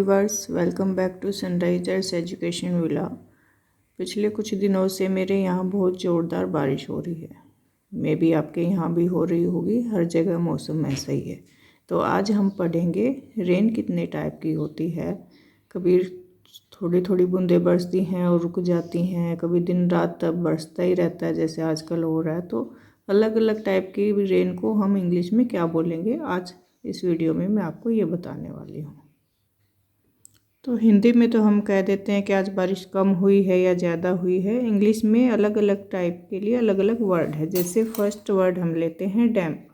Viewers, welcome back to Sunrisers Education Villa. पिछले कुछ दिनों से मेरे यहाँ बहुत ज़ोरदार बारिश हो रही है। मे बी आपके यहाँ भी हो रही होगी, हर जगह मौसम ऐसा ही है। तो आज हम पढ़ेंगे रेन कितने टाइप की होती है। कभी थोड़ी थोड़ी बूंदें बरसती हैं और रुक जाती हैं, कभी दिन रात तक बरसता ही रहता है जैसे आजकल हो रहा है। तो अलग अलग टाइप की रेन को हम इंग्लिश में क्या बोलेंगे, आज इस वीडियो में मैं आपको ये बताने वाली हूँ। तो हिंदी में तो हम कह देते हैं कि आज बारिश कम हुई है या ज़्यादा हुई है। इंग्लिश में अलग अलग टाइप के लिए अलग अलग वर्ड है। जैसे फर्स्ट वर्ड हम लेते हैं डैम्प।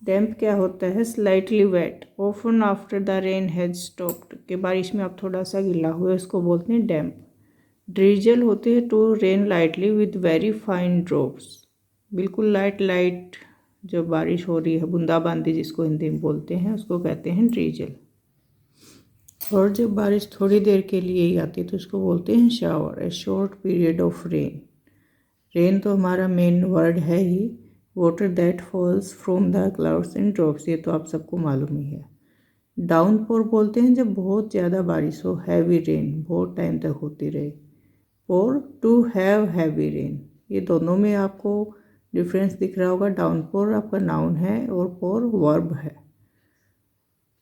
डैम्प क्या होता है? Slightly wet often after the rain has stopped, कि बारिश में आप थोड़ा सा गीला हुए, उसको बोलते हैं डैम्प। ड्रीजल होते हैं to rain lightly with very fine drops, बिल्कुल लाइट लाइट जो बारिश हो रही है, बूंदाबांदी जिसको हिंदी में बोलते हैं, उसको कहते हैं ड्रीजल। और जब बारिश थोड़ी देर के लिए ही आती है तो उसको बोलते हैं shower, a short period of rain. Rain तो हमारा मेन वर्ड है ही। Water that falls from the clouds and drops, ये तो आप सबको मालूम ही है। डाउनपोर बोलते हैं जब बहुत ज़्यादा बारिश हो, हैवी रेन बहुत टाइम तक होती रहे। पोर, टू हैव हैवी रेन, ये दोनों में आपको डिफरेंस दिख रहा होगा। डाउनपोर आपका नाउन है और पोर वर्ब है।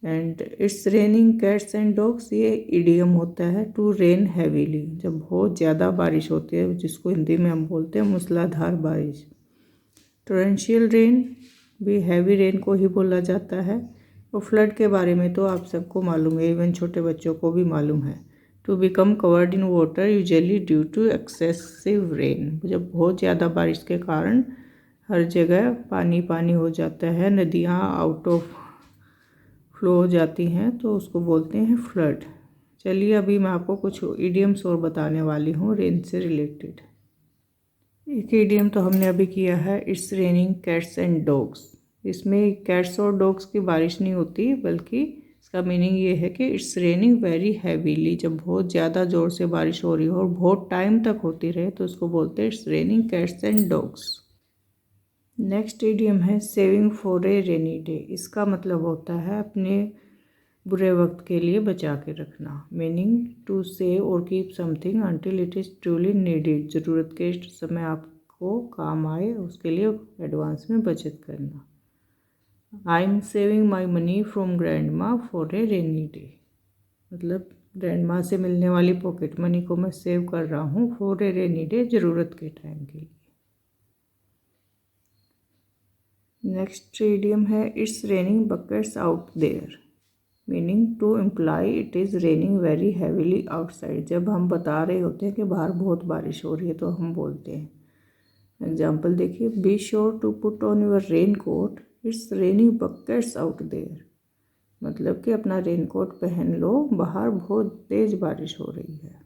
And it's raining cats and dogs, ये इडियम होता है। टू रेन हैवीली, जब बहुत ज़्यादा बारिश होती है, जिसको हिंदी में हम बोलते हैं मूसलाधार बारिश। टोरेंशियल रेन भी हैवी रेन को ही बोला जाता है। और फ्लड के बारे में तो आप सबको मालूम है, इवन छोटे बच्चों को भी मालूम है। To become covered in water usually due to excessive rain, जब बहुत ज़्यादा बारिश के कारण हर जगह पानी पानी हो जाता है, नदियाँ आउट ऑफ फ्लो हो जाती हैं, तो उसको बोलते हैं फ्लड। चलिए अभी मैं आपको कुछ इडियम्स और बताने वाली हूँ रेन से रिलेटेड। एक इडियम तो हमने अभी किया है, it's raining cats and dogs. इसमें कैट्स और डॉग्स की बारिश नहीं होती, बल्कि इसका मीनिंग ये है कि इट्स रेनिंग वेरी हैवीली, जब बहुत ज़्यादा ज़ोर से बारिश हो रही हो और बहुत टाइम तक होती रहे तो उसको बोलते हैं it's raining cats and dogs. Next idiom है saving for a rainy day. इसका मतलब होता है अपने बुरे वक्त के लिए बचा के रखना। मीनिंग टू सेव और keep something until it is truly needed, ज़रूरत के समय आपको काम आए उसके लिए एडवांस में बचत करना। I am saving my money from grand माँ फॉर ए रेनी डे, मतलब ग्रैंड माँ से मिलने वाली पॉकेट मनी को मैं सेव कर रहा हूँ फॉर ए रेनी डे, ज़रूरत के टाइम के लिए। नेक्स्ट इडियम है it's raining buckets out there, meaning to imply it is raining very heavily outside. जब हम बता रहे होते हैं कि बाहर बहुत बारिश हो रही है तो हम बोलते हैं। एग्जाम्पल देखिए, be sure to put on your rain coat, it's raining buckets out there, मतलब कि अपना रेन कोट पहन लो, बाहर बहुत तेज बारिश हो रही है।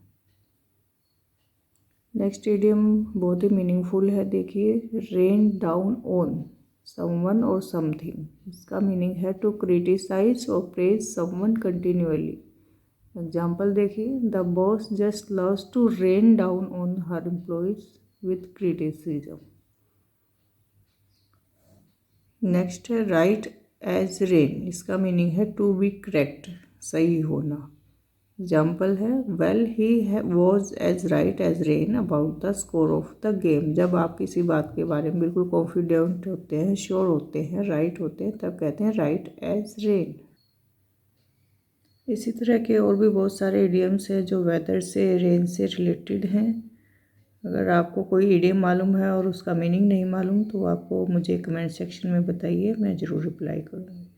नेक्स्ट इडियम बहुत ही मीनिंगफुल है, देखिए, रेन डाउन ऑन समवन और समथिंग। इसका मीनिंग है टू क्रिटिसाइज और प्रेज समवन कंटिन्यूअली। एग्जाम्पल देखिए, the boss just loves to rain down on her employees with criticism. Next है राइट एज रेन। इसका मीनिंग है टू बी करेक्ट, सही होना। एग्जाम्पल है, well he was as right as rain about the score of the game. जब आप किसी बात के बारे में बिल्कुल कॉन्फिडेंट होते हैं, श्योर होते हैं, राइट होते हैं, तब कहते हैं राइट एज रेन। इसी तरह के और भी बहुत सारे इडियम्स हैं जो वेदर से, रेन से रिलेटेड हैं। अगर आपको कोई इडियम मालूम है और उसका मीनिंग नहीं मालूम तो आपको मुझे कमेंट सेक्शन में बताइए, मैं ज़रूर रिप्लाई करूँगी।